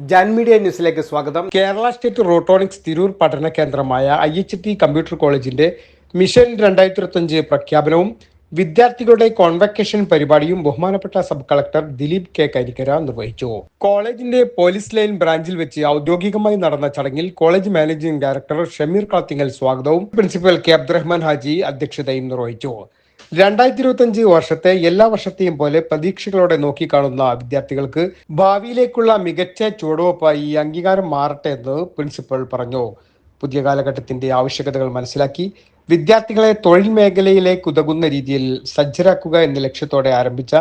Jan media ന്യൂസിലേക്ക് സ്വാഗതം. Kerala state റോട്ടോണിക്സ് Tirur പഠന കേന്ദ്രമായ IHT കമ്പ്യൂട്ടർ കോളേജിന്റെ മിഷൻ 2025 പ്രഖ്യാപനവും വിദ്യാർത്ഥികളുടെ കോൺവക്കേഷൻ പരിപാടിയും ബഹുമാനപ്പെട്ട സബ് കളക്ടർ ദിലീപ് കെ കരിക്കര നിർവഹിച്ചു. കോളേജിന്റെ പോലീസ് ലൈൻ ബ്രാഞ്ചിൽ വെച്ച് ഔദ്യോഗികമായി നടന്ന ചടങ്ങിൽ college managing director Shameer Kalathingal സ്വാഗതവും പ്രിൻസിപ്പൽ കെ അബ്ദുറഹ്മാൻ ഹാജി അധ്യക്ഷതയും നിർവഹിച്ചു. 2025 വർഷത്തെ എല്ലാ വർഷത്തെയും പോലെ പ്രതീക്ഷകളോടെ നോക്കിക്കാണുന്ന വിദ്യാർത്ഥികൾക്ക് ഭാവിയിലേക്കുള്ള മികച്ച ചുവടുവയ്പായി ഈ അംഗീകാരം മാറട്ടെ എന്ന് പ്രിൻസിപ്പൽ പറഞ്ഞു. പുതിയ കാലഘട്ടത്തിന്റെ ആവശ്യകതകൾ മനസ്സിലാക്കി വിദ്യാർത്ഥികളെ തൊഴിൽ മേഖലയിലേക്ക് ഉതകുന്ന രീതിയിൽ സജ്ജരാക്കുക എന്ന ലക്ഷ്യത്തോടെ ആരംഭിച്ച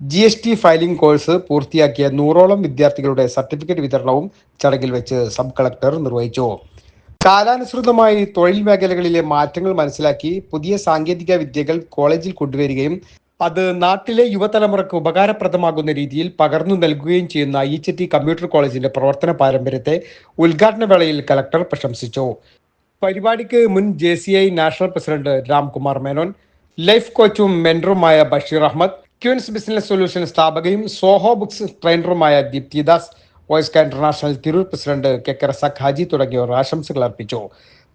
GST ഫയലിംഗ് കോഴ്സ് പൂർത്തിയാക്കിയ 100ഓളം വിദ്യാർത്ഥികളുടെ സർട്ടിഫിക്കറ്റ് വിതരണവും ചടങ്ങിൽ വെച്ച് സബ് കളക്ടർ നിർവഹിച്ചു. കാലാനുസൃതമായി തൊഴിൽ മേഖലകളിലെ മാറ്റങ്ങൾ മനസ്സിലാക്കി പുതിയ സാങ്കേതിക വിദ്യകൾ കോളേജിൽ കൊണ്ടുവരികയും അത് നാട്ടിലെ യുവതലമുറയ്ക്ക് ഉപകാരപ്രദമാകുന്ന രീതിയിൽ പകർന്നു നൽകുകയും ചെയ്യുന്ന IHT കമ്പ്യൂട്ടർ കോളേജിന്റെ പ്രവർത്തന പാരമ്പര്യത്തെ ഉദ്ഘാടന വേളയിൽ കലക്ടർ പ്രശംസിച്ചു. പരിപാടിക്ക് മുൻ JCI national president Ramkumar Menon, life കോച്ചും മെന്ററുമായ Basheer Ahmed, Queens Business Solution സ്ഥാപകയും സോഹോ ബുക്സ് ട്രെയിനറുമായ Deepthi Das, Voice International Tirur president K Razak Haji തുടങ്ങിയവർ ആശംസകൾ അർപ്പിച്ചു.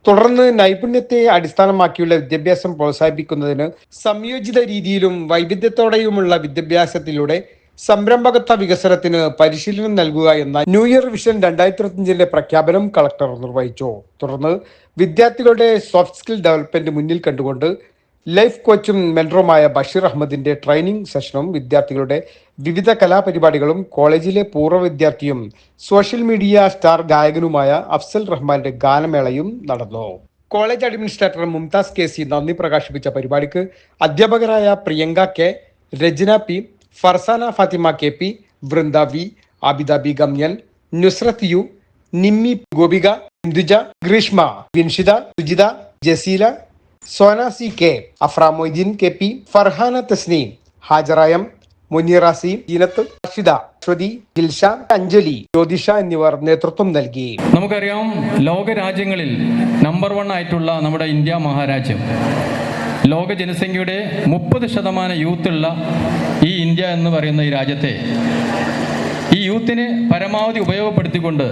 തുടർന്ന് നൈപുണ്യത്തെ അടിസ്ഥാനമാക്കിയുള്ള വിദ്യാഭ്യാസം പ്രോത്സാഹിപ്പിക്കുന്നതിന് സംയോജിത രീതിയിലും വൈവിധ്യത്തോടെയുമുള്ള വിദ്യാഭ്യാസത്തിലൂടെ സംരംഭകത്വ വികസനത്തിന് പരിശീലനം നൽകുക എന്ന ന്യൂ ഇയർ വിഷൻ 2025 പ്രഖ്യാപനം കളക്ടർ നിർവഹിച്ചു. തുടർന്ന് വിദ്യാർത്ഥികളുടെ സോഫ്റ്റ് സ്കിൽ ഡെവലപ്മെന്റ് മുന്നിൽ കണ്ടുകൊണ്ട് ലൈഫ് കോച്ചും മെന്ററുമായ ബഷീർ അഹമ്മദിന്റെ ട്രെയിനിങ് സെഷനും വിദ്യാർത്ഥികളുടെ വിവിധ കലാപരിപാടികളും കോളേജിലെ പൂർവ്വ വിദ്യാർത്ഥിയും സോഷ്യൽ മീഡിയ സ്റ്റാർ ഗായകനുമായ അഫ്സൽ റഹ്മാന്റെ ഗാനമേളയും നടന്നു. കോളേജ് അഡ്മിനിസ്ട്രേറ്റർ മുംതാസ് KC നന്ദി പ്രകാശിപ്പിച്ച പരിപാടിക്ക് അധ്യാപകരായ Priyanka K, Rajana P, Farsana Fathima KP, Vrinda V, Abida Beegum N, Nusrath U, Nimmi Gopika, Induja, Greeshma, Vinshitha, Sujitha, Jaseela, Sona CK, Afra Moideen KP, Farhana Thasneem, Hajara M, Muneera C, Jeenath, Arshida, Sruthi, Dilsha, Anjali, Jyothisha എന്നിവർ നേതൃത്വം നൽകി. നമുക്കറിയാം, ലോക രാജ്യങ്ങളിൽ നമ്പർ 1 ആയിട്ടുള്ള നമ്മുടെ ഇന്ത്യ മഹാരാജ്യം, ലോക ജനസംഖ്യയുടെ 30% യൂത്തുള്ള ഈ ഇന്ത്യ എന്ന് പറയുന്ന ഈ രാജ്യത്തെ ഈ യൂത്തിനെ പരമാവധി ഉപയോഗപ്പെടുത്തിക്കൊണ്ട്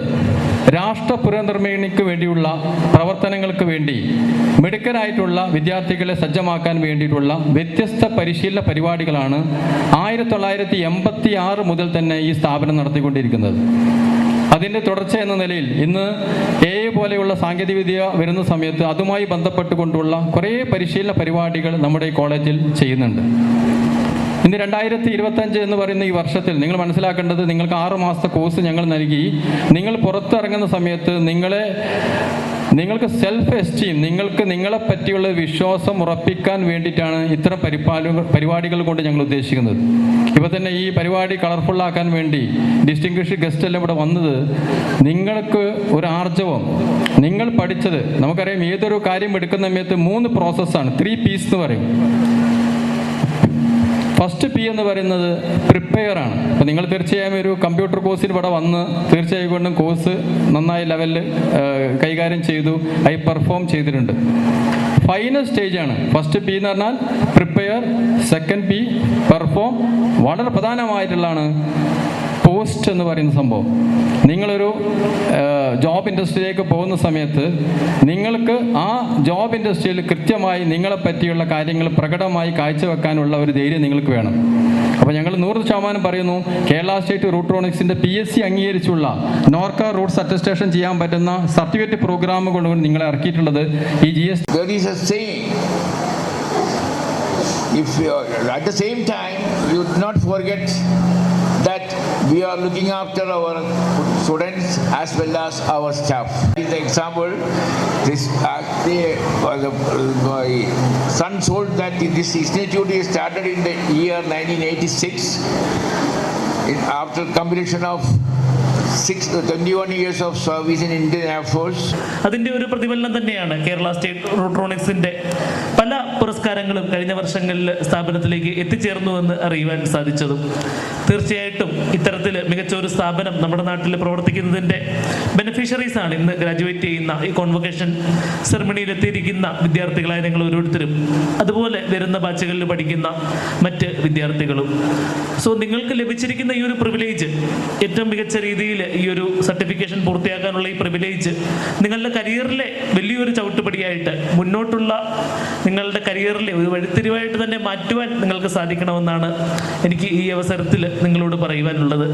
രാഷ്ട്ര പുനർനിർമ്മിതിക്ക് വേണ്ടിയുള്ള പ്രവർത്തനങ്ങൾക്ക് വേണ്ടി മിടുക്കരായിട്ടുള്ള വിദ്യാർത്ഥികളെ സജ്ജമാക്കാൻ വേണ്ടിയിട്ടുള്ള വ്യത്യസ്ത പരിശീലന പരിപാടികളാണ് 1986 മുതൽ തന്നെ ഈ സ്ഥാപനം നടത്തിക്കൊണ്ടിരിക്കുന്നത്. അതിൻ്റെ തുടർച്ച എന്ന നിലയിൽ ഇന്ന് AI പോലെയുള്ള സാങ്കേതികവിദ്യ വരുന്ന സമയത്ത് അതുമായി ബന്ധപ്പെട്ടുകൊണ്ടുള്ള കുറേ പരിശീലന പരിപാടികൾ നമ്മുടെ ഈ കോളേജിൽ ചെയ്യുന്നുണ്ട്. ഇന്ന് 2025 എന്ന് പറയുന്ന ഈ വർഷത്തിൽ നിങ്ങൾ മനസ്സിലാക്കേണ്ടത്, നിങ്ങൾക്ക് 6 മാസത്തെ കോഴ്സ് ഞങ്ങൾ നൽകി. നിങ്ങൾ പുറത്തിറങ്ങുന്ന സമയത്ത് നിങ്ങൾക്ക് സെൽഫ് എസ്റ്റീം, നിങ്ങളെ പറ്റിയുള്ള വിശ്വാസം ഉറപ്പിക്കാൻ വേണ്ടിയിട്ടാണ് ഇത്തരം പരിപാടികൾ കൊണ്ട് ഞങ്ങൾ ഉദ്ദേശിക്കുന്നത്. ഇപ്പോൾ തന്നെ ഈ പരിപാടി കളർഫുള്ളാക്കാൻ വേണ്ടി ഡിസ്റ്റിങ്വിഷ്ഡ് ഗസ്റ്റ് എല്ലാം ഇവിടെ വന്നത് നിങ്ങൾക്ക് ഒരു ആർജവം, നിങ്ങൾ പഠിച്ചത്, നമുക്കറിയാം ഏതൊരു കാര്യം എടുക്കുന്ന സമയത്ത് 3 പ്രോസസ്സാണ്, 3 P's എന്ന് പറയും. ഫസ്റ്റ് P എന്ന് പറയുന്നത് പ്രിപ്പയർ ആണ്. അപ്പോൾ നിങ്ങൾ തീർച്ചയായും ഒരു കമ്പ്യൂട്ടർ കോഴ്സിൽ ഇവിടെ വന്ന് തീർച്ചയായും കൊണ്ടും കോഴ്സ് നന്നായി ലെവലിൽ കൈകാര്യം ചെയ്തു, ആയി പെർഫോം ചെയ്തിട്ടുണ്ട്. ഫൈനൽ സ്റ്റേജാണ് ഫസ്റ്റ് P എന്ന് പറഞ്ഞാൽ പ്രിപ്പയർ, സെക്കൻഡ് P പെർഫോം, വളരെ പ്രധാനമായിട്ടുള്ളതാണ് പോസ്റ്റ് എന്ന് പറയുന്ന സംഭവം. നിങ്ങളൊരു ജോബ് ഇൻഡസ്ട്രിയിലേക്ക് പോകുന്ന സമയത്ത് നിങ്ങൾക്ക് ആ ജോബ് ഇൻഡസ്ട്രിയിൽ കൃത്യമായി നിങ്ങളെ പറ്റിയുള്ള കാര്യങ്ങൾ പ്രകടമായി കാഴ്ചവെക്കാനുള്ള ഒരു ധൈര്യം നിങ്ങൾക്ക് വേണം. അപ്പോൾ ഞങ്ങൾ 100% പറയുന്നു, കേരള സ്റ്റേറ്റ് റൂട്രോണിക്സിൻ്റെ PSC അംഗീകരിച്ചുള്ള നോർക്ക റൂട്ട്സ് അറ്റസ്റ്റേഷൻ ചെയ്യാൻ പറ്റുന്ന സർട്ടിഫിക്കറ്റ് പ്രോഗ്രാം കൊണ്ട് നിങ്ങളെ ഇറക്കിയിട്ടുള്ളത് ഈ GST. At the same time, you do not forget that we are looking after our students as well as our staff. This example, my son told that this institute is started in the year 1986 after completion of 21 years of service in Indian Air Force. അതിൻ്റെ ഒരു പ്രതിഫലനം തന്നെയാണ് Kerala state റൂട്രോണിക്സിൻ്റെ പല പുരസ്കാരങ്ങളും കഴിഞ്ഞ വർഷങ്ങളിൽ സ്ഥാപനത്തിലേക്ക് എത്തിച്ചേർന്നുവെന്ന് അറിയുവാൻ സാധിച്ചതും. തീർച്ചയായിട്ടും ഇത്തരത്തിൽ മികച്ച ഒരു സ്ഥാപനം നമ്മുടെ നാട്ടിൽ പ്രവർത്തിക്കുന്നതിൻ്റെ ബെനിഫിഷ്യറീസ് ആണ് ഇന്ന് ഗ്രാജുവേറ്റ് ചെയ്യുന്ന ഈ കോൺവൊക്കേഷൻ സെറമണിയിൽ എത്തിയിരിക്കുന്ന വിദ്യാർത്ഥികളായ നിങ്ങൾ ഓരോരുത്തരും, അതുപോലെ വരുന്ന ബാച്ചുകളിൽ പഠിക്കുന്ന മറ്റ് വിദ്യാർത്ഥികളും. സോ നിങ്ങൾക്ക് ലഭിച്ചിരിക്കുന്ന ഈ ഒരു പ്രിവിലേജ് ഏറ്റവും മികച്ച രീതിയിൽ ഈ ഒരു സർട്ടിഫിക്കേഷൻ പൂർത്തിയാക്കാനുള്ള ഈ പ്രിവിലേജ് നിങ്ങളുടെ കരിയറിലെ വലിയൊരു ചവിട്ടുപടിയായിട്ട് മുന്നോട്ടുള്ള നിങ്ങളുടെ കരിയറിലെ ഒരു വഴിത്തിരിവായിട്ട് തന്നെ മാറ്റുവാൻ നിങ്ങൾക്ക് സാധിക്കണമെന്നാണ് എനിക്ക് ഈ അവസരത്തിൽ നിങ്ങളോട് പറയുവാനുള്ളത്.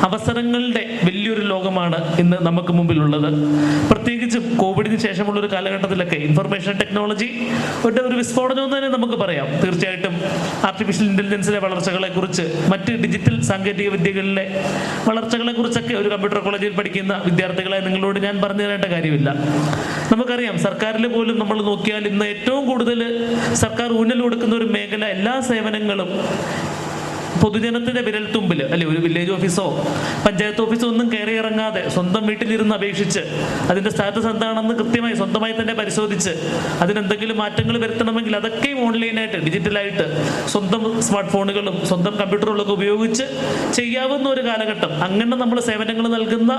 അവസരങ്ങളുടെ വലിയൊരു ലോകമാണ് ഇന്ന് നമുക്ക് മുമ്പിലുള്ളത്. പ്രത്യേകിച്ചും കോവിഡിന് ശേഷമുള്ളൊരു കാലഘട്ടത്തിലൊക്കെ ഇൻഫർമേഷൻ ടെക്നോളജി ഒരു വിസ്ഫോടനം എന്ന് തന്നെ നമുക്ക് പറയാം. തീർച്ചയായിട്ടും ആർട്ടിഫിഷ്യൽ ഇൻ്റലിജൻസിലെ വളർച്ചകളെക്കുറിച്ച്, മറ്റ് ഡിജിറ്റൽ സാങ്കേതിക വിദ്യകളിലെ വളർച്ചകളെക്കുറിച്ചൊക്കെ ഒരു കമ്പ്യൂട്ടർ കോളേജിൽ പഠിക്കുന്ന വിദ്യാർത്ഥികളെ നിങ്ങളോട് ഞാൻ പറഞ്ഞു തരേണ്ട കാര്യമില്ല. നമുക്കറിയാം, സർക്കാരിൽ പോലും നമ്മൾ നോക്കിയാൽ ഇന്ന് ഏറ്റവും കൂടുതൽ സർക്കാർ ഊന്നൽ കൊടുക്കുന്ന ഒരു മേഖല, എല്ലാ സേവനങ്ങളും പൊതുജനത്തിന്റെ വിരൽത്തുമ്പിൽ അല്ലെ, ഒരു വില്ലേജ് ഓഫീസോ പഞ്ചായത്ത് ഓഫീസോ ഒന്നും കയറി ഇറങ്ങാതെ സ്വന്തം വീട്ടിലിരുന്ന് അപേക്ഷിച്ച് അതിന്റെ സ്റ്റാറ്റസ് എന്താണെന്ന് കൃത്യമായി സ്വന്തമായി തന്നെ പരിശോധിച്ച് അതിനെന്തെങ്കിലും മാറ്റങ്ങൾ വരുത്തണമെങ്കിൽ അതൊക്കെയും ഓൺലൈനായിട്ട് ഡിജിറ്റലായിട്ട് സ്വന്തം സ്മാർട്ട് ഫോണുകളും സ്വന്തം കമ്പ്യൂട്ടറുകളൊക്കെ ഉപയോഗിച്ച് ചെയ്യാവുന്ന ഒരു കാലഘട്ടം. അങ്ങനെ നമ്മൾ സേവനങ്ങൾ നൽകുന്ന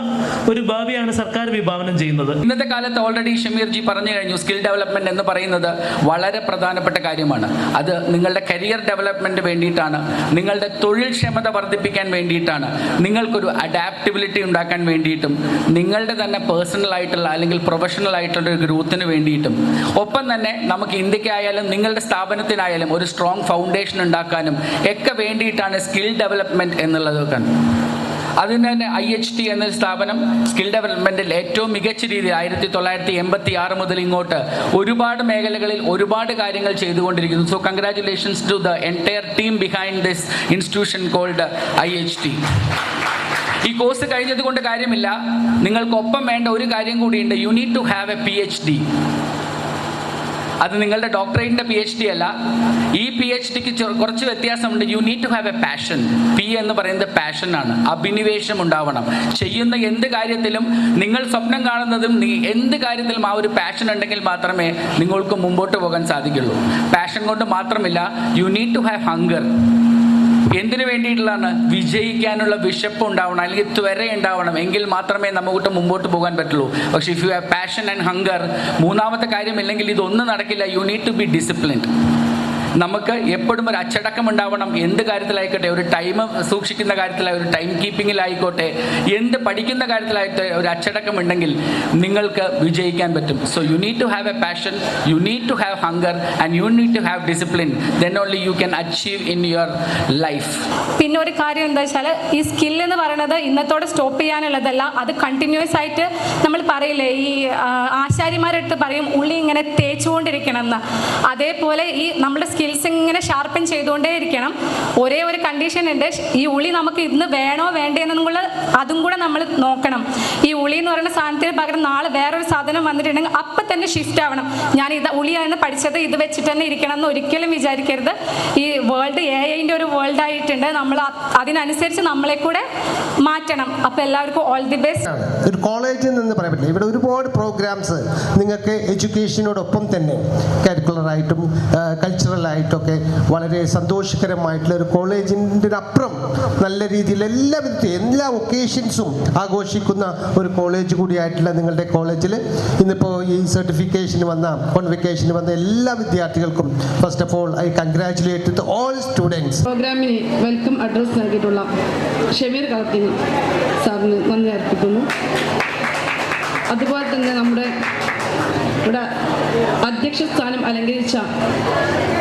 ഒരു ഭാവിയാണ് സർക്കാർ വിഭാവനം ചെയ്യുന്നത്. ഇന്നത്തെ കാലത്ത് ഓൾറെഡി ഷമീർ ജി പറഞ്ഞു കഴിഞ്ഞു, സ്കിൽ ഡെവലപ്മെന്റ് എന്ന് പറയുന്നത് വളരെ പ്രധാനപ്പെട്ട കാര്യമാണ്. അത് നിങ്ങളുടെ കരിയർ ഡെവലപ്മെന്റ് വേണ്ടിയിട്ടാണ്, നിങ്ങളുടെ തൊഴിൽ ക്ഷമത വർദ്ധിപ്പിക്കാൻ വേണ്ടിയിട്ടാണ്, നിങ്ങൾക്കൊരു അഡാപ്റ്റബിലിറ്റി ഉണ്ടാക്കാൻ വേണ്ടിയിട്ടും, നിങ്ങളുടെ തന്നെ പേഴ്സണൽ ആയിട്ടുള്ള അല്ലെങ്കിൽ പ്രൊഫഷണൽ ആയിട്ടുള്ള ഒരു ഗ്രോത്തിന് വേണ്ടിയിട്ടും, ഒപ്പം തന്നെ നമുക്ക് ഇന്ത്യക്കായാലും നിങ്ങളുടെ സ്ഥാപനത്തിനായാലും ഒരു സ്ട്രോങ് ഫൗണ്ടേഷൻ ഉണ്ടാക്കാനും ഒക്കെ വേണ്ടിയിട്ടാണ് സ്കിൽ ഡെവലപ്മെന്റ് എന്നുള്ളതൊക്കെ. അതിന് തന്നെ IHT എന്ന സ്ഥാപനം സ്കിൽ ഡെവലപ്മെൻറ്റിൽ ഏറ്റവും മികച്ച രീതിയിൽ 1986 മുതൽ ഇങ്ങോട്ട് ഒരുപാട് മേഖലകളിൽ ഒരുപാട് കാര്യങ്ങൾ ചെയ്തുകൊണ്ടിരിക്കുന്നു. So congratulations to the entire team behind this institution called IHT. ഈ കോഴ്സ് കഴിഞ്ഞത് കൊണ്ട് കാര്യമില്ല, നിങ്ങൾക്കൊപ്പം വേണ്ട ഒരു കാര്യം കൂടിയുണ്ട്. You need to have a PhD. അത് നിങ്ങളുടെ ഡോക്ടറേറ്റിൻ്റെ PhD അല്ല. ഈ PhDക്ക് കുറച്ച് വ്യത്യാസമുണ്ട്. You need to have a passion. P എന്ന് പറയുന്നത് പാഷനാണ്. അഭിനിവേശം ഉണ്ടാവണം. ചെയ്യുന്ന എന്ത് കാര്യത്തിലും, നിങ്ങൾ സ്വപ്നം കാണുന്നതും എന്ത് കാര്യത്തിലും ആ ഒരു പാഷൻ ഉണ്ടെങ്കിൽ മാത്രമേ നിങ്ങൾക്ക് മുമ്പോട്ട് പോകാൻ സാധിക്കുള്ളൂ. പാഷൻ കൊണ്ട് മാത്രമില്ല, you need to have hunger. എന്തിനു വേണ്ടിയിട്ടുള്ളതാണ്? വിജയിക്കാനുള്ള വിശപ്പ് ഉണ്ടാവണം, അല്ലെങ്കിൽ ത്വര ഉണ്ടാവണം, എങ്കിൽ മാത്രമേ നമുക്ക് മുമ്പോട്ട് പോകാൻ പറ്റുള്ളൂ. പക്ഷേ if you have passion and hunger, മൂന്നാമത്തെ കാര്യമില്ലെങ്കിൽ ഇതൊന്നും നടക്കില്ല. You need to be disciplined. നമുക്ക് എപ്പോഴും ഒരു അച്ചടക്കം ഉണ്ടാവണം. എന്ത് കാര്യത്തിലായിക്കോട്ടെ, ഒരു ടൈം സൂക്ഷിക്കുന്ന കാര്യത്തിലായി, ഒരു ടൈം കീപ്പിങ്ങിലായിക്കോട്ടെ, എന്ത് പഠിക്കുന്ന കാര്യത്തിലായിട്ട് ഒരു അച്ചടക്കം ഉണ്ടെങ്കിൽ നിങ്ങൾക്ക് വിജയിക്കാൻ പറ്റും. So you need to have a passion, you need to have hunger and you need to have discipline. Then only you can achieve in your life. പിന്നെ ഒരു കാര്യം എന്താ വെച്ചാൽ, ഈ സ്കിൽ എന്ന് പറയുന്നത് ഇന്നത്തോടെ സ്റ്റോപ്പ് ചെയ്യാനുള്ളതല്ല. അത് കണ്ടിന്യൂസ് ആയിട്ട് നമ്മൾ പറയില്ലേ, ഈ ആശാരിമാരെടുത്ത് പറയും ഉള്ളി ഇങ്ങനെ തേച്ചുകൊണ്ടിരിക്കണം എന്ന്. അതേപോലെ ഈ നമ്മുടെ സ്കിൽസ് ഇങ്ങനെ ഷാർപ്പൻ ചെയ്തുകൊണ്ടേ ഇരിക്കണം. ഒരേ ഒരു കണ്ടീഷൻ ഉണ്ട്, ഈ ഉളി നമുക്ക് ഇന്ന് വേണോ വേണ്ടേ എന്നുള്ള അതും കൂടെ നമ്മൾ നോക്കണം. ഈ ഉളി എന്ന് പറയുന്ന സാധനത്തിന് പകരം നാളെ വേറൊരു സാധനം വന്നിട്ടുണ്ടെങ്കിൽ അപ്പം തന്നെ ഷിഫ്റ്റ് ആവണം. ഞാൻ ഇത് ഉളിയാണ് പഠിച്ചത്, ഇത് വെച്ചിട്ട് തന്നെ ഇരിക്കണം എന്ന് ഒരിക്കലും വിചാരിക്കരുത്. ഈ വേൾഡ് AI-ൻ്റെ ഒരു വേൾഡ് ആയിട്ടുണ്ട്. നമ്മൾ അതിനനുസരിച്ച് നമ്മളെ കൂടെ മാറ്റണം. അപ്പോൾ എല്ലാവർക്കും ഓൾ ദി ബെസ്റ്റ്. ഒരു കോളേജിൽ നിന്ന് പറയാൻ പറ്റില്ല. ഇവിടെ ഒരുപാട് പ്രോഗ്രാംസ് നിങ്ങൾക്ക് എഡ്യൂക്കേഷനോടൊപ്പം തന്നെ കരിക്കുലറായിട്ടും കൾച്ചറലായിട്ടൊക്കെ വളരെ സന്തോഷകരമായിട്ടുള്ള ഒരു കോളേജിൻ്റെ അപ്പുറം നല്ല രീതിയിൽ എല്ലാ ഒക്കേഷൻസും ആഘോഷിക്കുന്ന ഒരു കോളേജ് കൂടിയായിട്ടുള്ള നിങ്ങളുടെ കോളേജിൽ ഇന്നിപ്പോൾ ഈ സർട്ടിഫിക്കേഷന് വന്ന കോൺവെക്കേഷന് വന്ന എല്ലാ വിദ്യാർത്ഥികൾക്കും first of all I congratulate the all students. പ്രോഗ്രാമിന് വെൽക്കം അഡ്രസ് നൽകിയിട്ടുള്ള ഷമീർ കളത്തിന് സാറിന് നന്ദി അർപ്പിക്കുന്നു. അതുപോലെ തന്നെ നമ്മുടെ ഇവിടെ അധ്യക്ഷ സ്ഥാനം അലങ്കരിച്ച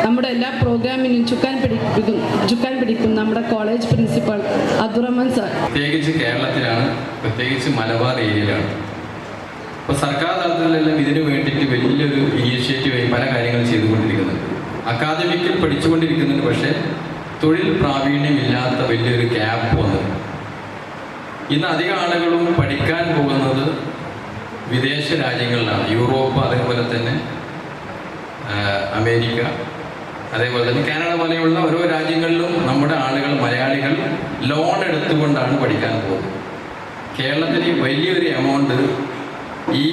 നമ്മുടെ എല്ലാ പ്രോഗ്രാമിനും ചുക്കാൻ പിടിക്കും നമ്മുടെ കോളേജ് പ്രിൻസിപ്പൽ അബ്ദുറഹ്മാൻ സാർ. പ്രത്യേകിച്ച് കേരളത്തിലാണ്, പ്രത്യേകിച്ച് മലബാർ ഏരിയയിലാണ്. അപ്പോൾ സർക്കാർ തലത്തിലെല്ലാം ഇതിനു വേണ്ടിയിട്ട് വലിയൊരു ഇനീഷ്യേറ്റീവായി പല കാര്യങ്ങൾ ചെയ്തുകൊണ്ടിരിക്കുന്നുണ്ട്. അക്കാദമിക്കിൽ പഠിച്ചുകൊണ്ടിരിക്കുന്നുണ്ട്, പക്ഷേ തൊഴിൽ പ്രാവീണ്യമില്ലാത്ത വലിയൊരു ഗ്യാപ്പ് വന്നത്. ഇന്ന് അധികം ആളുകളും പഠിക്കാൻ പോകുന്നത് വിദേശ രാജ്യങ്ങളിലാണ്. യൂറോപ്പ്, അതേപോലെ തന്നെ അമേരിക്ക, അതേപോലെ തന്നെ കാനഡ പോലെയുള്ള ഓരോ രാജ്യങ്ങളിലും നമ്മുടെ ആളുകൾ, മലയാളികൾ ലോൺ എടുത്തുകൊണ്ടാണ് പഠിക്കാൻ പോകുന്നത്. കേരളത്തിൽ വലിയൊരു എമൗണ്ട് ഈ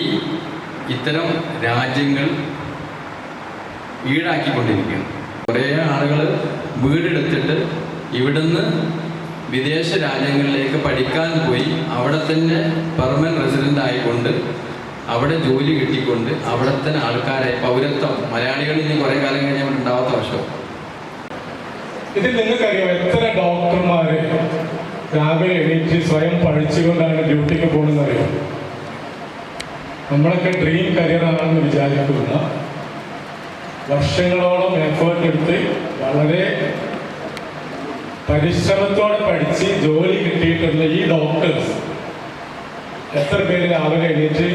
ഇത്തരം രാജ്യങ്ങൾ ഈടാക്കിക്കൊണ്ടിരിക്കുകയാണ്. കുറേ ആളുകൾ വീടെടുത്തിട്ട് ഇവിടുന്ന് വിദേശ രാജ്യങ്ങളിലേക്ക് പഠിക്കാൻ പോയി അവിടെ തന്നെ പെർമനന്റ് റെസിഡൻ്റ് ആയിക്കൊണ്ട് അവിടെ ജോലി കിട്ടിക്കൊണ്ട് അവിടെ തന്നെ ആൾക്കാരായി പൗരത്വം മലയാളികൾ ഇനി കുറേ കാലം കഴിഞ്ഞാൽ ഉണ്ടാവാത്ത വശം. ഇതിൽ നിങ്ങൾക്കറിയാം എത്ര ഡോക്ടർമാര് രാവിലെ എണീറ്റ് സ്വയം പഠിച്ചുകൊണ്ടാണ് ഡ്യൂട്ടിക്ക് പോകുന്നതറിയാം. നമ്മളൊക്കെ ഡ്രീം കരിയറാണെന്ന് വിചാരിക്കുന്ന വർഷങ്ങളോളം എഫേർട്ട് എടുത്ത് വളരെ പരിശ്രമത്തോടെ പഠിച്ച് ജോലി കിട്ടിയിട്ടുള്ള ഈ ഡോക്ടേഴ്സ് എത്ര പേര് രാവിലെ എണീറ്റ്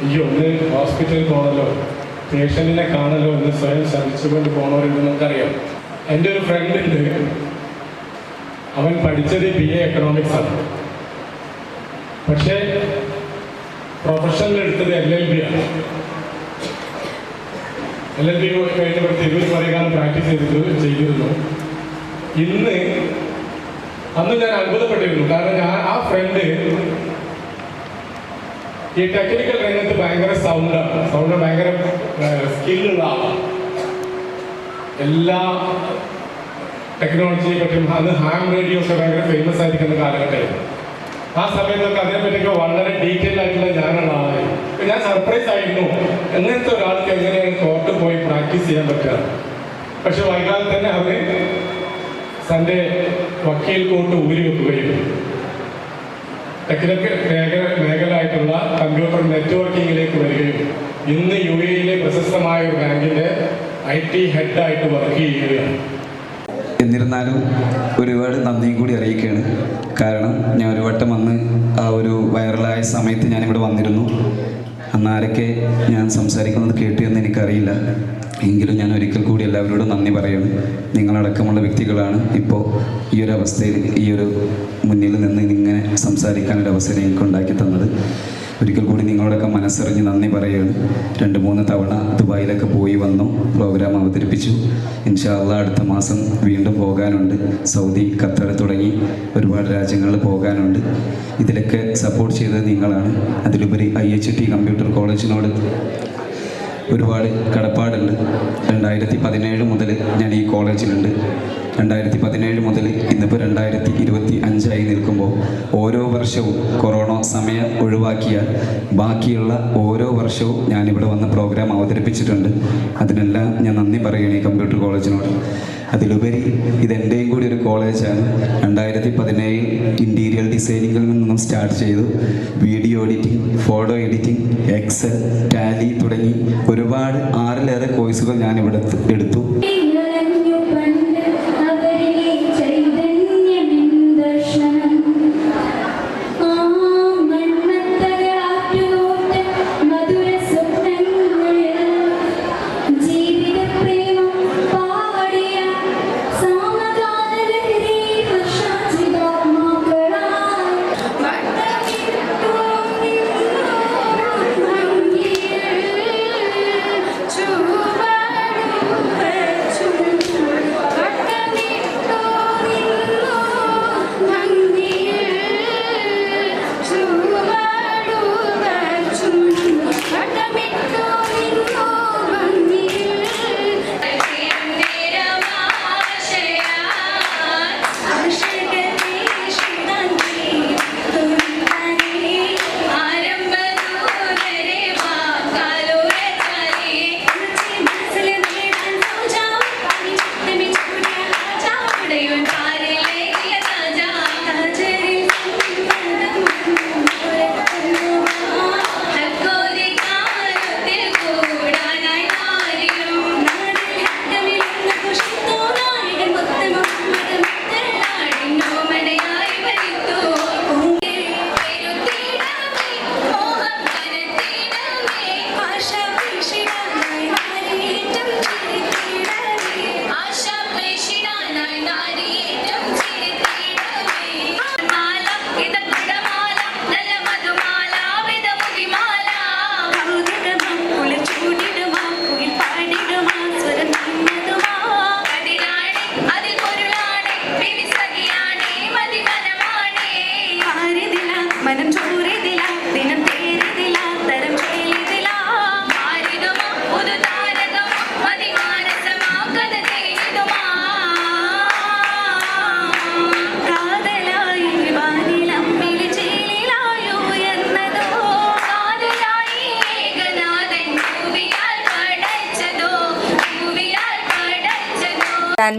ഈ ഒന്ന് ഹോസ്പിറ്റലിൽ പോകണല്ലോ, പേഷ്യൻറ്റിനെ കാണല്ലോ എന്ന് സ്വയം ശ്രമിച്ചുകൊണ്ട് പോകണവരുണ്ടെന്ന് നമുക്കറിയാം. എൻ്റെ ഒരു ഫ്രണ്ട് ഉണ്ട്, അവൻ പഠിച്ചത് BA എക്കണോമിക്സ് ആണ്. പക്ഷേ പ്രൊഫഷണൽ എടുത്തത് LLB ആണ്. LLB കഴിഞ്ഞപ്പോൾ തിരുവല്ല കുറേ കാലം പ്രാക്ടീസ് ചെയ്തിരുന്നു. അന്ന് ഞാൻ അത്ഭുതപ്പെട്ടിരുന്നു. കാരണം ആ ഫ്രണ്ട് ഈ ടെക്നിക്കൽ രംഗത്ത് ഭയങ്കര സൗണ്ട് ഭയങ്കര സ്കില്ലുള്ള ആളാണ്. എല്ലാ ടെക്നോളജിയെ പറ്റിയും അന്ന് ഹാം റേഡിയോ ഒക്കെ ഭയങ്കര ഫേമസ് ആയിരിക്കുന്ന കാലഘട്ടമായിരുന്നു. ആ സമയത്തൊക്കെ അതിനെപ്പറ്റിയൊക്കെ വളരെ ഡീറ്റെയിൽ ആയിട്ടുള്ള ഞാനുള്ള ആളായിരുന്നു. ഞാൻ സർപ്രൈസ് ആയിരുന്നു, എങ്ങനത്തെ ഒരാൾക്ക് എങ്ങനെയാണ് കോർട്ട് പോയി പ്രാക്ടീസ് ചെയ്യാൻ പറ്റുക. പക്ഷെ വൈകാതെ തന്നെ അവര് തൻ്റെ വക്കീൽ കോട്ട് ഊരി വെക്കുകയും ടെക്നിക്കൽ മേഖലയായിട്ടുള്ള കമ്പ്യൂട്ടർ നെറ്റ്വർക്കിങ്ങിലേക്ക് വരികയും ഇന്ന് UAE പ്രശസ്തമായ ഒരു ബാങ്കിൻ്റെ IT ഹെഡായിട്ട് വർക്ക് ചെയ്യുകയാണ്. എന്നിരുന്നാലും ഒരുപാട് നന്ദിയും കൂടി അറിയിക്കുകയാണ്. കാരണം ഞാൻ ഒരു വട്ടം വന്ന് ആ ഒരു വൈറലായ സമയത്ത് ഞാനിവിടെ വന്നിരുന്നു. അന്ന് ആരൊക്കെ ഞാൻ സംസാരിക്കുന്നത് കേട്ടു എന്ന് എനിക്കറിയില്ല. എങ്കിലും ഞാൻ ഒരിക്കൽ കൂടി എല്ലാവരോടും നന്ദി പറയുന്നു. നിങ്ങളടക്കമുള്ള വ്യക്തികളാണ് ഇപ്പോൾ ഈ ഒരു അവസ്ഥയിൽ ഈ ഒരു മുന്നിൽ നിന്ന് ഇങ്ങനെ സംസാരിക്കാനൊരു അവസരം എനിക്ക് ഉണ്ടാക്കി തന്നത്. ഒരിക്കൽ കൂടി നിങ്ങളോടൊക്കെ മനസ്സറിഞ്ഞ് നന്ദി പറയുകയാണ്. 2-3 തവണ ദുബായിലൊക്കെ പോയി വന്നു, പ്രോഗ്രാം അവതരിപ്പിച്ചു. ഇൻഷാ അല്ലാഹ് അടുത്ത മാസം വീണ്ടും പോകാനുണ്ട്. സൗദി, ഖത്തർ തുടങ്ങി ഒരുപാട് രാജ്യങ്ങളിൽ പോകാനുണ്ട്. ഇതിലൊക്കെ സപ്പോർട്ട് ചെയ്തത് നിങ്ങളാണ്. അതിലുപരി IHT കമ്പ്യൂട്ടർ കോളേജിനോട് ഒരുപാട് കടപ്പാടുണ്ട്. 2017 മുതൽ ഞാൻ ഈ കോളേജിലുണ്ട്. 2017 മുതൽ ഇന്നിപ്പോൾ 2025 നിൽക്കുമ്പോൾ ഓരോ വർഷവും കൊറോണ സമയം ഒഴിവാക്കിയാൽ ബാക്കിയുള്ള ഓരോ വർഷവും ഞാനിവിടെ വന്ന് പ്രോഗ്രാം അവതരിപ്പിച്ചിട്ടുണ്ട്. അതിനെല്ലാം ഞാൻ നന്ദി പറയുകയാണ് ഈ കമ്പ്യൂട്ടർ കോളേജിനോട്. അതിലുപരി ഇതെൻ്റെയും കൂടി ഒരു കോളേജാണ്. 2017 ഇൻറ്റീരിയർ ഡിസൈനിങ്ങിൽ നിന്നും സ്റ്റാർട്ട് ചെയ്തു. Video editing, photo editing, Excel, Tally തുടങ്ങി ഒരുപാട് 6-ലേറെ കോഴ്സുകൾ ഞാനിവിടെ എടുത്തു.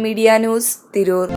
Media news Tirur.